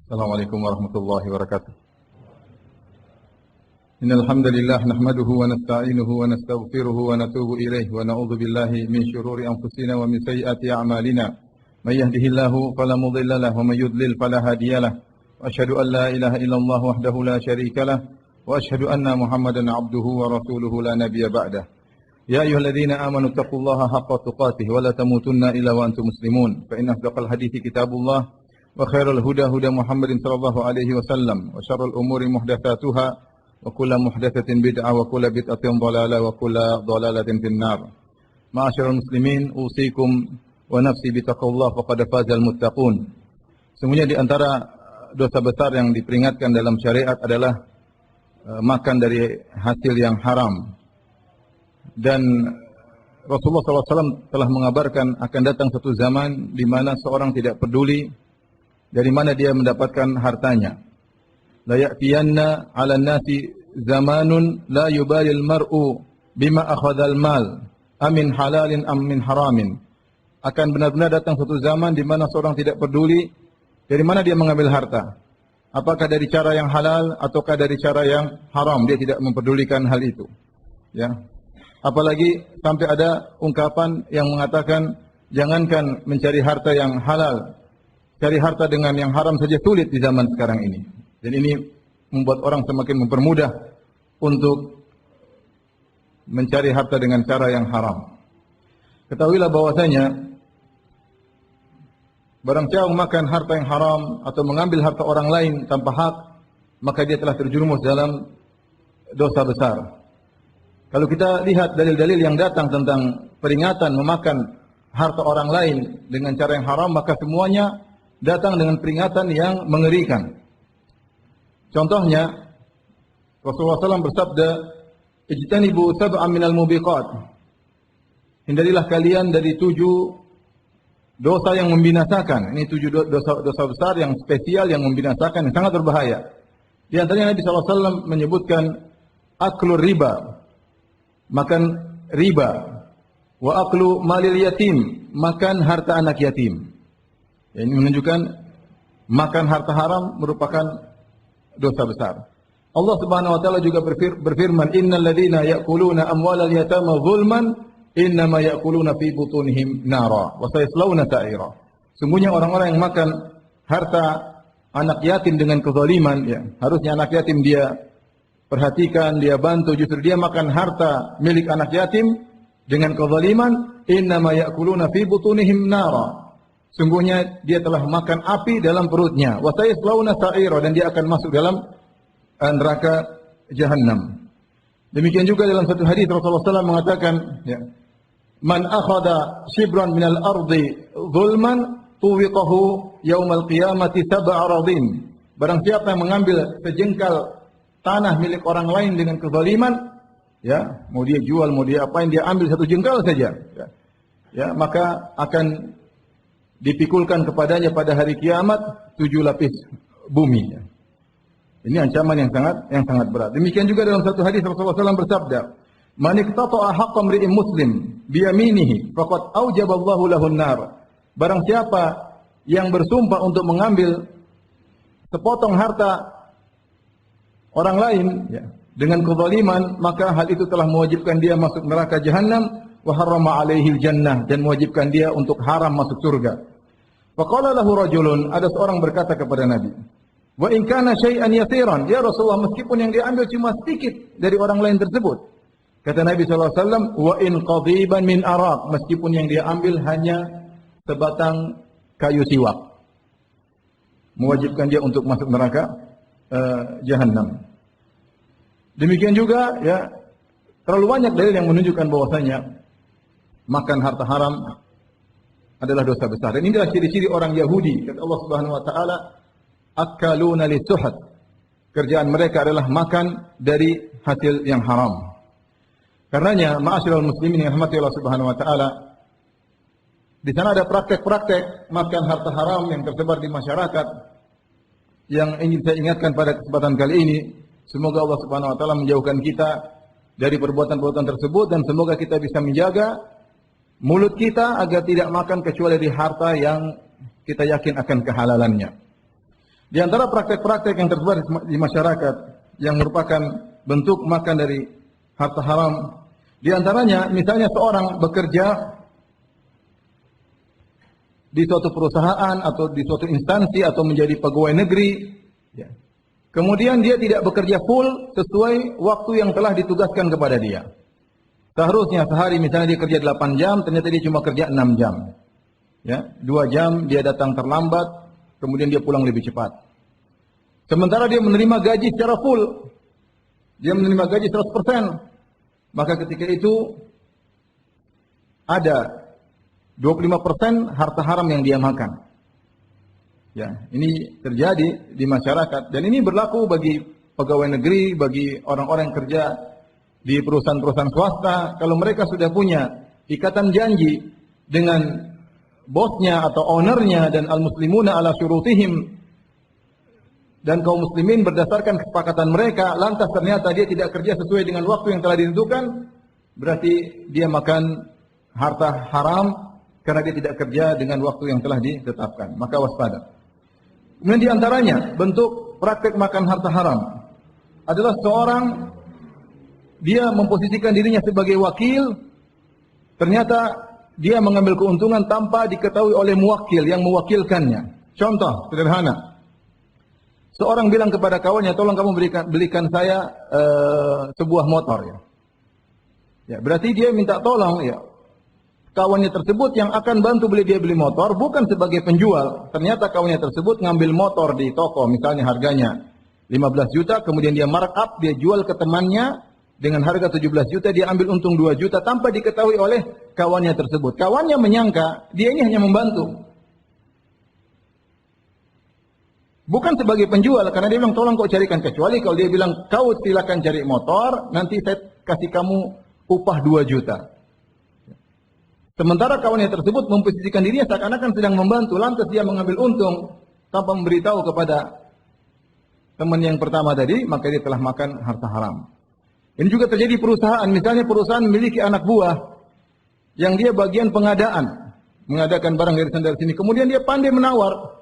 Assalamualaikum warahmatullahi wabarakatuh. Innal hamdalillah nahmaduhu wa nasta'inuhu wa nastaghfiruhu wa natubu ilayhi wa na'udzu billahi min shururi anfusina wa min sayyiati a'malina. May yahdihillahu fala mudilla lahu wa may yudlil fala hadiya lahu. Wa asyhadu an la ilaha illallah wahdahu la syarika lahu wa asyhadu anna Muhammadan 'abduhu wa rasuluhu la nabiyya ba'dah. Ya ayyuhalladzina amanu taqullaha haqqa tuqatih wa la tamutunna illa wa antum muslimun. Fa inna asdaqal hadithi kitabullah wa khairal huda huda Muhammadin sallallahu alaihi wasallam wa syarrul umuri muhdatsatuha wa kullu muhdatsatin bid'ah wa kullu bid'atin dhalalah wa kullu dhalalatin finnar. Ma'asyiral muslimin, usikum wa nafsi bitaqwallah faqad fazal muttaqun. Semuanya di antara dosa besar yang diperingatkan dalam syariat adalah makan dari hasil yang haram. Dan Rasulullah SAW telah mengabarkan akan datang satu zaman di mana seorang tidak peduli dari mana dia mendapatkan hartanya. La ya'tiyanna 'alan nasi zamanun la yubalil mar'u bima akhadhal mal amin halalin am min haramin. Akan benar-benar datang satu zaman di mana seorang tidak peduli dari mana dia mengambil harta. Apakah dari cara yang halal ataukah dari cara yang haram, dia tidak mempedulikan hal itu. Ya. Apalagi sampai ada ungkapan yang mengatakan jangankan mencari harta yang halal, cari harta dengan yang haram saja sulit di zaman sekarang ini. Dan ini membuat orang semakin mempermudah untuk mencari harta dengan cara yang haram. Ketahuilah bahwasanya barang siapa makan harta yang haram atau mengambil harta orang lain tanpa hak, maka dia telah terjerumus dalam dosa besar. Kalau kita lihat dalil-dalil yang datang tentang peringatan memakan harta orang lain dengan cara yang haram, maka semuanya datang dengan peringatan yang mengerikan. Contohnya, Rasulullah SAW bersabda, "Ijtanibu sab'an minal mubiqat." Hindarilah kalian dari 7 dosa yang membinasakan. Ini 7 dosa besar yang spesial yang membinasakan, yang sangat berbahaya. Di antaranya Nabi SAW menyebutkan aklur riba, makan riba, wa aklu malil yatim, makan harta anak yatim. Ini menunjukkan makan harta haram merupakan dosa besar. Allah Subhanahu wa taala juga berfirman, "Innal ladzina ya'kuluna amwalal yatama zulman, innama ya'kuluna fi butunihim nara, wa sayaslawna sa'ira." Sungguhnya orang-orang yang makan harta anak yatim dengan kezaliman, ya, harusnya anak yatim dia perhatikan, dia bantu, justru dia makan harta milik anak yatim dengan kezaliman, innama ya'kuluna fi butunihim nara. Sungguhnya dia telah makan api dalam perutnya. Wa sayaslawna sa'ira, dan dia akan masuk dalam neraka Jahannam. Demikian juga dalam satu hadis Rasulullah SAW mengatakan, ya, man akhadha shibran minal ardi zulman tuwiqahu yaumal qiyamati sab'a aradin. Barang siapa yang mengambil sejengkal tanah milik orang lain dengan kezaliman, ya, mau dia jual, mau dia apain, dia ambil satu jengkal saja, ya, maka akan dipikulkan kepadanya pada hari kiamat 7 lapis bumi. Ya. Ini ancaman yang sangat berat. Demikian juga dalam satu hadis Rasulullah SAW bersabda, "Man iqtata'a haqqa imri'in muslim bi yaminihi faqad aujaballahu lahun nar." Barang siapa yang bersumpah untuk mengambil sepotong harta orang lain, ya, dengan kezaliman, maka hal itu telah mewajibkan dia masuk neraka Jahannam, wa harrama alaihil jannah, dan mewajibkan dia untuk haram masuk surga. Faqala lahu rajulun, ada seorang berkata kepada Nabi, "Wa in kana syai'an yasiran." Ya Rasulullah, meskipun yang diambil cuma sedikit dari orang lain tersebut. Kata Nabi SAW, "Wa in qadiban min araq." Meskipun yang dia ambil hanya sebatang kayu siwak, mewajibkan dia untuk masuk neraka Jahannam. Demikian juga, ya, terlalu banyak dalil yang menunjukkan bahwasanya makan harta haram adalah dosa besar. Dan inilah ciri-ciri orang Yahudi. Kata Allah Subhanahu wa taala, "Akaluna lisuhat." Kerjaan mereka adalah makan dari hasil yang haram. Karenanya, ma'asyiral muslimin yang dirahmati Allah Subhanahu wa taala, di sana ada praktek-praktek makan harta haram yang tersebar di masyarakat yang ingin saya ingatkan pada kesempatan kali ini. Semoga Allah Subhanahu wa taala menjauhkan kita dari perbuatan-perbuatan tersebut, dan semoga kita bisa menjaga mulut kita agar tidak makan kecuali dari harta yang kita yakin akan kehalalannya. Di antara praktek-praktek yang tersebar di masyarakat yang merupakan bentuk makan dari harta haram, di antaranya misalnya seorang bekerja di suatu perusahaan atau di suatu instansi atau menjadi pegawai negeri, ya. Kemudian dia tidak bekerja full sesuai waktu yang telah ditugaskan kepada dia. Seharusnya sehari misalnya dia kerja 8 jam, ternyata dia cuma kerja 6 jam. Ya, 2 jam dia datang terlambat, kemudian dia pulang lebih cepat. Sementara dia menerima gaji secara full. Dia menerima gaji 100%. Maka ketika itu ada 25% harta haram yang dia makan. Ya, ini terjadi di masyarakat dan ini berlaku bagi pegawai negeri, bagi orang-orang yang kerja di perusahaan-perusahaan swasta. Kalau mereka sudah punya ikatan janji dengan bosnya atau ownernya dan al-muslimuna ala syurutihim, dan kaum muslimin berdasarkan kesepakatan mereka, lantas ternyata dia tidak kerja sesuai dengan waktu yang telah ditentukan, berarti dia makan harta haram karena dia tidak kerja dengan waktu yang telah ditetapkan. Maka waspada. Kemudian di antaranya bentuk praktek makan harta haram adalah seorang dia memposisikan dirinya sebagai wakil, ternyata dia mengambil keuntungan tanpa diketahui oleh muwakil yang mewakilkannya. Contoh sederhana. Seorang bilang kepada kawannya, tolong kamu belikan saya sebuah motor, ya. Ya, berarti dia minta tolong, ya. Kawannya tersebut yang akan bantu dia beli motor bukan sebagai penjual. Ternyata kawannya tersebut ngambil motor di toko, misalnya harganya 15 juta, kemudian dia markup, dia jual ke temannya dengan harga 17 juta, dia ambil untung 2 juta tanpa diketahui oleh kawannya tersebut. Kawannya menyangka dia ini hanya membantu. Bukan sebagai penjual, karena dia bilang tolong kau carikan, kecuali kalau dia bilang kau silakan cari motor, nanti saya kasih kamu upah 2 juta. Sementara kawannya tersebut memposisikan dirinya seakan-akan sedang membantu, lantas dia mengambil untung tanpa memberitahu kepada teman yang pertama tadi, maka dia telah makan harta haram. Ini juga terjadi perusahaan, misalnya perusahaan memiliki anak buah yang dia bagian pengadaan, mengadakan barang dari sana dari sini, kemudian dia pandai menawar.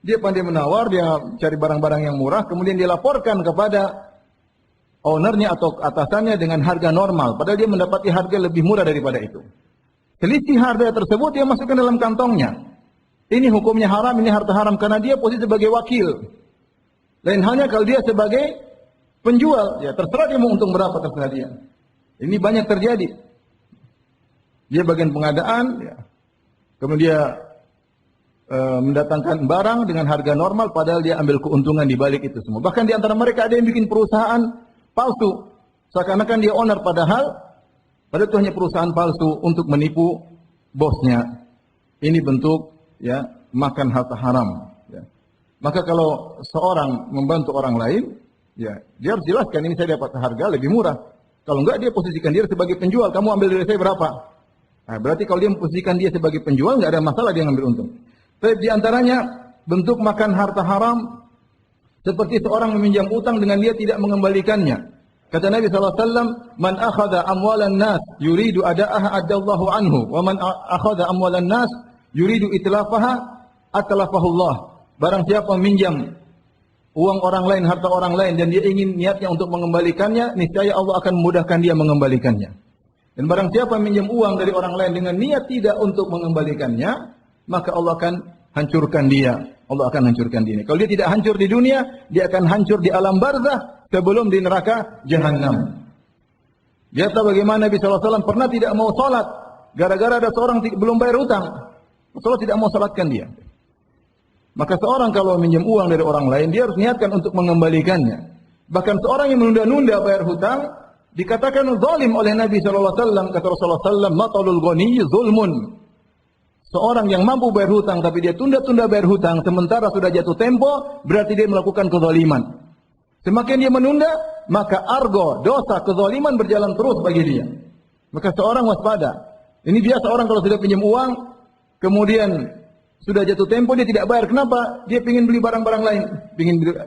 Dia pandai menawar, dia cari barang-barang yang murah, kemudian dia laporkan kepada ownernya atau atasannya dengan harga normal, padahal dia mendapati harga lebih murah daripada itu. Selisih harga tersebut dia masukkan dalam kantongnya. Ini hukumnya haram, ini harta haram karena dia posisi sebagai wakil. Lain halnya kalau dia sebagai penjual, ya terserah dia mau untung berapa, terserah dia. Ini banyak terjadi. Dia bagian pengadaan, ya. Kemudian dia mendatangkan barang dengan harga normal, padahal dia ambil keuntungan di balik itu semua. Bahkan di antara mereka ada yang bikin perusahaan palsu, seakan-akan dia owner, padahal itu hanya perusahaan palsu untuk menipu bosnya. Ini bentuk, ya, makan harta haram. Ya. Maka kalau seorang membantu orang lain, ya, dia harus jelaskan ini saya dapat harga lebih murah. Kalau enggak dia posisikan dia sebagai penjual, kamu ambil dari saya berapa? Nah, berarti kalau dia memposisikan dia sebagai penjual nggak ada masalah dia ngambil untung. Tapi di antaranya bentuk makan harta haram seperti seorang meminjam utang dengan dia tidak mengembalikannya. Kata Nabi SAW, man akhadha amwalan nas yuridu ada'aha adallahu anhu, wa man akhadha amwalan nas yuridu itlafaha atlafahullah. Barang siapa meminjam uang orang lain, harta orang lain, dan dia ingin niatnya untuk mengembalikannya, niscaya Allah akan memudahkan dia mengembalikannya. Dan barang siapa meminjam uang dari orang lain dengan niat tidak untuk mengembalikannya, maka Allah akan hancurkan dia. Allah akan hancurkan dia. Kalau dia tidak hancur di dunia, dia akan hancur di alam barzakh sebelum di neraka Jahannam. Dia tahu bagaimana Nabi SAW pernah tidak mau salat gara-gara ada seorang belum bayar hutang. Rasulullah tidak mau salatkan dia. Maka seorang kalau minjem uang dari orang lain, dia harus niatkan untuk mengembalikannya. Bahkan seorang yang menunda-nunda bayar hutang dikatakan zalim oleh Nabi SAW. Kata Rasulullah SAW, matalul ghani zulmun. Seorang yang mampu bayar hutang tapi dia tunda-tunda bayar hutang sementara sudah jatuh tempo, berarti dia melakukan kezaliman. Semakin dia menunda, maka argo, dosa, kezaliman berjalan terus bagi dia. Maka seorang waspada. Ini biasa orang kalau sudah pinjam uang, kemudian sudah jatuh tempo, dia tidak bayar. Kenapa? Dia ingin beli barang-barang lain.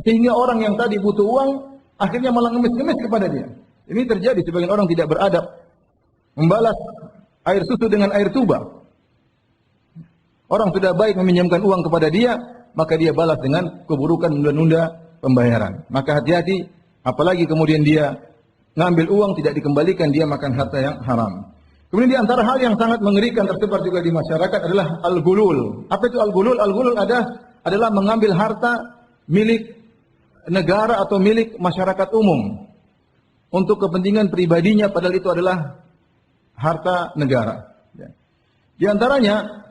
Sehingga orang yang tadi butuh uang, akhirnya malah ngemis-ngemis kepada dia. Ini terjadi, sebagian orang tidak beradab. Membalas air susu dengan air tuba. Orang sudah baik meminjamkan uang kepada dia, maka dia balas dengan keburukan menunda-nunda pembayaran. Maka hati-hati, apalagi kemudian dia ngambil uang tidak dikembalikan, dia makan harta yang haram. Kemudian di antara hal yang sangat mengerikan tersebar juga di masyarakat adalah al-ghulul. Apa itu al-ghulul? Al-ghulul adalah mengambil harta milik negara atau milik masyarakat umum untuk kepentingan pribadinya, padahal itu adalah harta negara. Di antaranya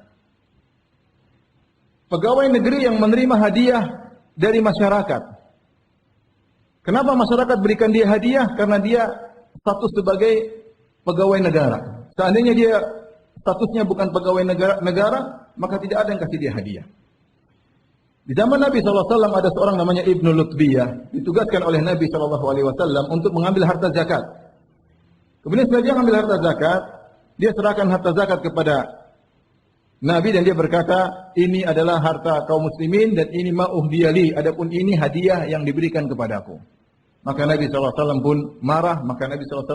pegawai negeri yang menerima hadiah dari masyarakat. Kenapa masyarakat berikan dia hadiah? Karena dia status sebagai pegawai negara. Seandainya dia statusnya bukan pegawai negara, maka tidak ada yang kasih dia hadiah. Di zaman Nabi SAW ada seorang namanya Ibnu Lutbiyah, ditugaskan oleh Nabi SAW untuk mengambil harta zakat. Kemudian setelah dia mengambil harta zakat, dia serahkan harta zakat kepada Nabi dan dia berkata, ini adalah harta kaum muslimin dan ini ma'uhdiyali, adapun ini hadiah yang diberikan kepadaku. Maka Nabi SAW pun marah, maka Nabi SAW